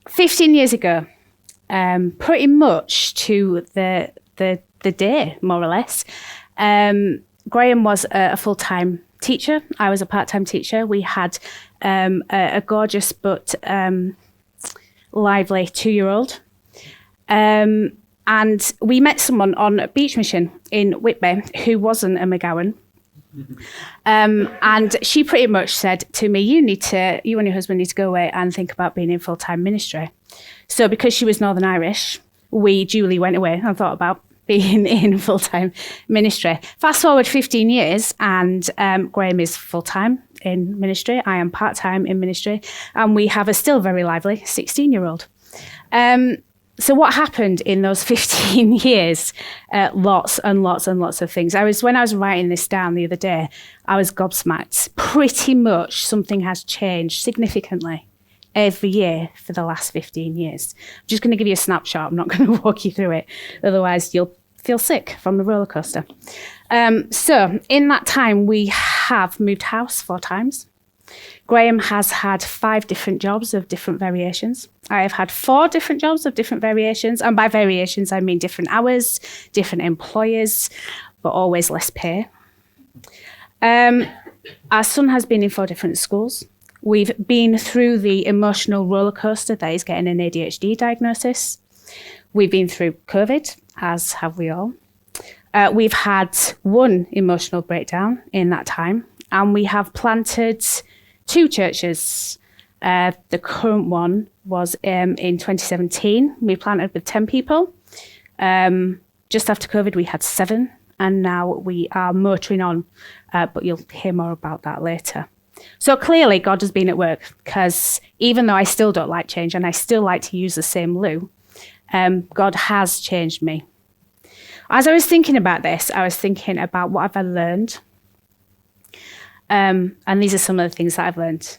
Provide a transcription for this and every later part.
15 years ago, pretty much to the day, more or less, Graham was a full-time teacher. I was a part-time teacher. We had a gorgeous but lively 2-year-old. And we met someone on a beach mission in Whitby who wasn't a McGowan. And she pretty much said to me, you and your husband need to go away and think about being in full-time ministry. So because she was Northern Irish, we duly went away and thought about being in full-time ministry. Fast forward 15 years and Graham is full-time in ministry. I am part-time in ministry. And we have a still very lively 16-year-old. So what happened in those 15 years? Lots and lots and lots of things. When I was writing this down the other day, I was gobsmacked. Pretty much something has changed significantly every year for the last 15 years. I'm just going to give you a snapshot. I'm not going to walk you through it. Otherwise, you'll feel sick from the roller coaster. So in that time, we have moved house 4 times. Graham has had 5 different jobs of different variations. I have had 4 different jobs of different variations. And by variations, I mean different hours, different employers, but always less pay. Our son has been in 4 different schools. We've been through the emotional roller coaster that is getting an ADHD diagnosis. We've been through COVID, as have we all. We've had 1 emotional breakdown in that time, and we have planted 2 churches. The current one was in 2017. We planted with 10 people. Just after COVID, we had 7, and now we are motoring on, but you'll hear more about that later. So clearly, God has been at work, because even though I still don't like change, and I still like to use the same loo, God has changed me. As I was thinking about this, I was thinking about what have I learned. And these are some of the things that I've learned.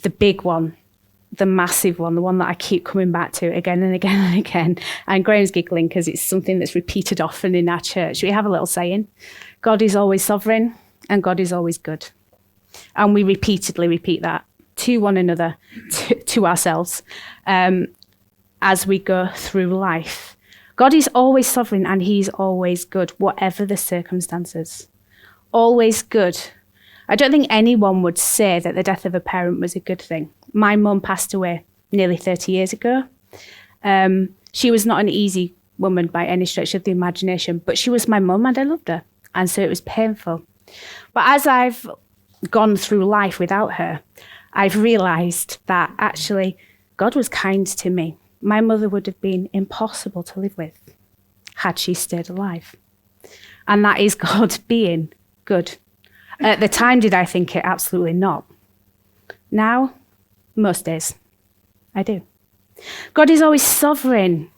The big one, the massive one, the one that I keep coming back to again and again and again. And Graham's giggling because it's something that's repeated often in our church. We have a little saying, God is always sovereign and God is always good. And we repeatedly repeat that to one another, to ourselves, as we go through life. God is always sovereign and he's always good, whatever the circumstances. Always good. I don't think anyone would say that the death of a parent was a good thing. My mum passed away nearly 30 years ago. She was not an easy woman by any stretch of the imagination, but she was my mum and I loved her. And so it was painful. But as I've gone through life without her, I've realised that actually God was kind to me. My mother would have been impossible to live with had she stayed alive. And that is God being good. At the time, did I think it? Absolutely not. Now, most days, I do. God is always sovereign.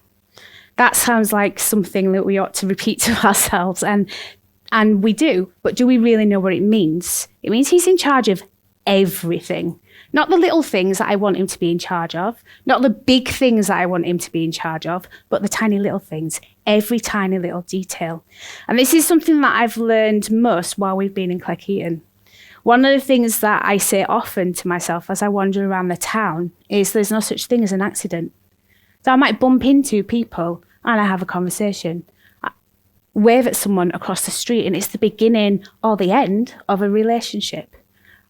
That sounds like something that we ought to repeat to ourselves, and we do, but do we really know what it means? It means he's in charge of everything. Not the little things that I want him to be in charge of, not the big things that I want him to be in charge of, but the tiny little things, every tiny little detail. And this is something that I've learned most while we've been in Cleckheaton. One of the things that I say often to myself as I wander around the town is there's no such thing as an accident. So I might bump into people and I have a conversation, wave at someone across the street, and it's the beginning or the end of a relationship.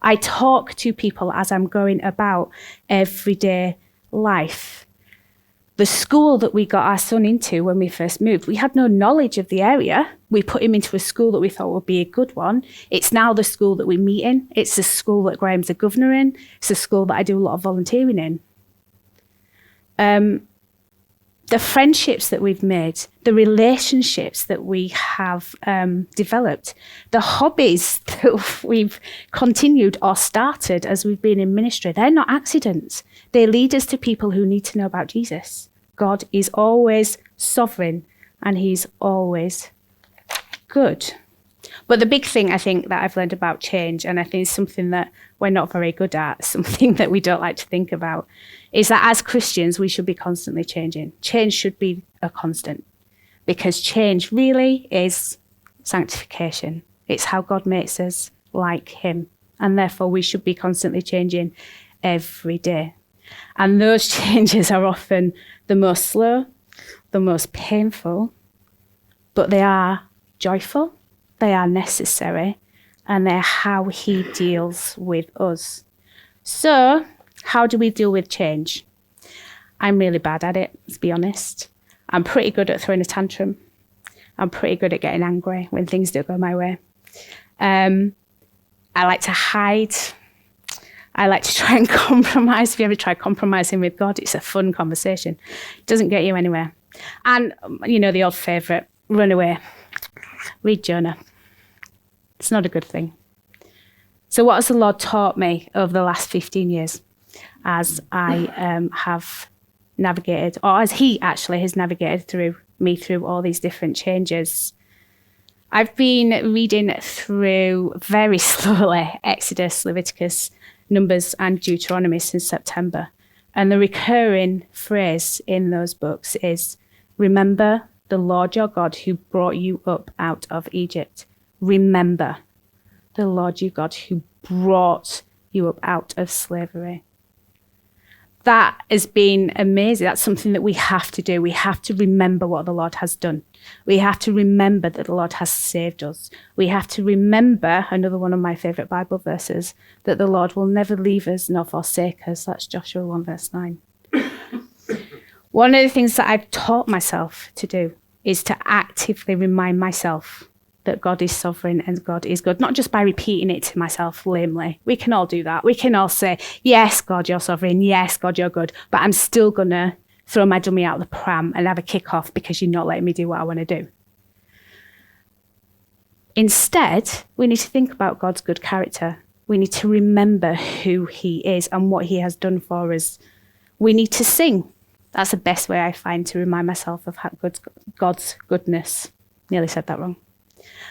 I talk to people as I'm going about everyday life. The school that we got our son into when we first moved, we had no knowledge of the area. We put him into a school that we thought would be a good one. It's now the school that we meet in. It's the school that Graham's a governor in. It's the school that I do a lot of volunteering in. The friendships that we've made, the relationships that we have developed, the hobbies that we've continued or started as we've been in ministry, they're not accidents. They lead us to people who need to know about Jesus. God is always sovereign and he's always good. But the big thing I think that I've learned about change, and I think it's something that we're not very good at, something that we don't like to think about, is that as Christians, we should be constantly changing. Change should be a constant, because change really is sanctification. It's how God makes us like him, and therefore we should be constantly changing every day. And those changes are often the most slow, the most painful, but they are joyful, they are necessary, and they're how he deals with us. So, how do we deal with change? I'm really bad at it, let's be honest. I'm pretty good at throwing a tantrum. I'm pretty good at getting angry when things don't go my way. I like to hide. I like to try and compromise. If you ever try compromising with God, it's a fun conversation. It doesn't get you anywhere. And, the old favourite, run away. Read Jonah. It's not a good thing. So what has the Lord taught me over the last 15 years as I have navigated, or as he actually has navigated through all these different changes? I've been reading through very slowly Exodus, Leviticus, Numbers and Deuteronomy since September. And the recurring phrase in those books is, remember the Lord your God who brought you up out of Egypt. Remember the Lord your God who brought you up out of slavery. That has been amazing. That's something that we have to do. We have to remember what the Lord has done. We have to remember that the Lord has saved us. We have to remember, another one of my favourite Bible verses, that the Lord will never leave us nor forsake us. That's Joshua 1 verse 9. One of the things that I've taught myself to do is to actively remind myself that God is sovereign and God is good, not just by repeating it to myself lamely. We can all do that. We can all say, yes, God, you're sovereign. Yes, God, you're good. But I'm still going to throw my dummy out of the pram and have a kick off because you're not letting me do what I want to do. Instead, we need to think about God's good character. We need to remember who he is and what he has done for us. We need to sing. That's the best way I find to remind myself of God's goodness. Nearly said that wrong.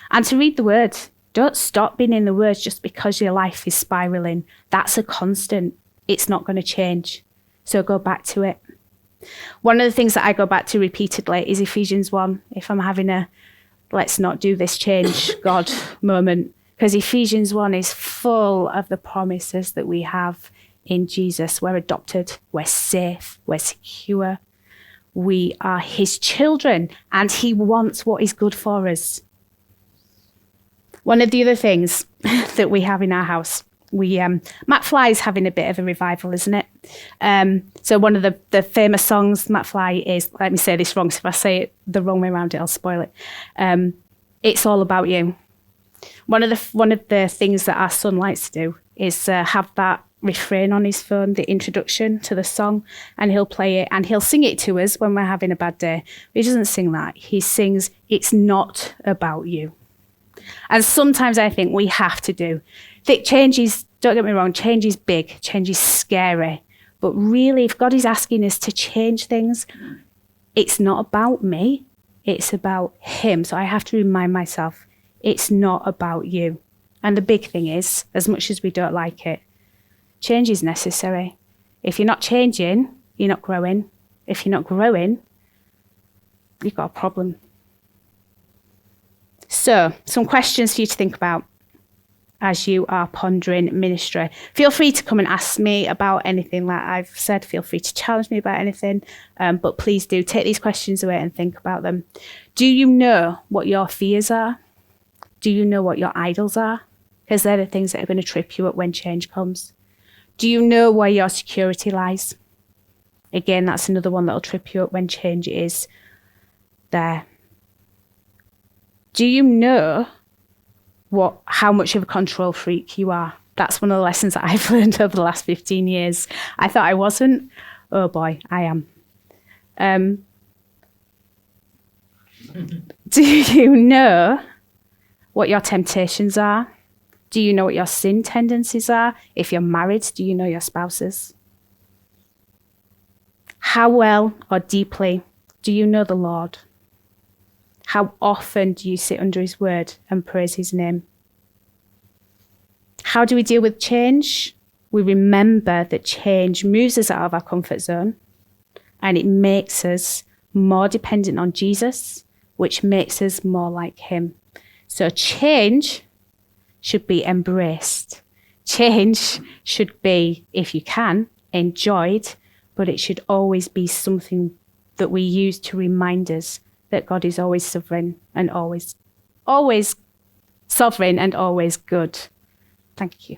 And to read the word. Don't stop being in the word just because your life is spiraling. That's a constant. It's not going to change. So go back to it. One of the things that I go back to repeatedly is Ephesians 1. If I'm having a let's not do this change God moment, because Ephesians 1 is full of the promises that we have in Jesus. We're adopted, we're safe, we're secure. We are his children and he wants what is good for us. One of the other things that we have in our house, Matt Fly's having a bit of a revival, isn't it? So one of the famous songs, Matt Fly is, let me say this wrong, so if I say it the wrong way around it, I'll spoil it. It's all about you. One of the things that our son likes to do is have that refrain on his phone, the introduction to the song, and he'll play it and he'll sing it to us when we're having a bad day. He doesn't sing that. He sings, "It's not about you." And sometimes I think we have to do. Change is, don't get me wrong, change is big, change is scary. But really, if God is asking us to change things, it's not about me, it's about him. So I have to remind myself, it's not about you. And the big thing is, as much as we don't like it, change is necessary. If you're not changing, you're not growing. If you're not growing, you've got a problem. So, some questions for you to think about as you are pondering ministry. Feel free to come and ask me about anything like I've said. Feel free to challenge me about anything. But please do take these questions away and think about them. Do you know what your fears are? Do you know what your idols are? Because they're the things that are going to trip you up when change comes. Do you know where your security lies? Again, that's another one that'll trip you up when change is there. Do you know how much of a control freak you are? That's one of the lessons that I've learned over the last 15 years. I thought I wasn't. Oh boy, I am. Do you know what your temptations are? Do you know what your sin tendencies are? If you're married, do you know your spouses? How well or deeply do you know the Lord? How often do you sit under his word and praise his name? How do we deal with change? We remember that change moves us out of our comfort zone and it makes us more dependent on Jesus, which makes us more like him. So change should be embraced. Change should be, if you can, enjoyed, but it should always be something that we use to remind us that God is always sovereign and always sovereign and always good. Thank you.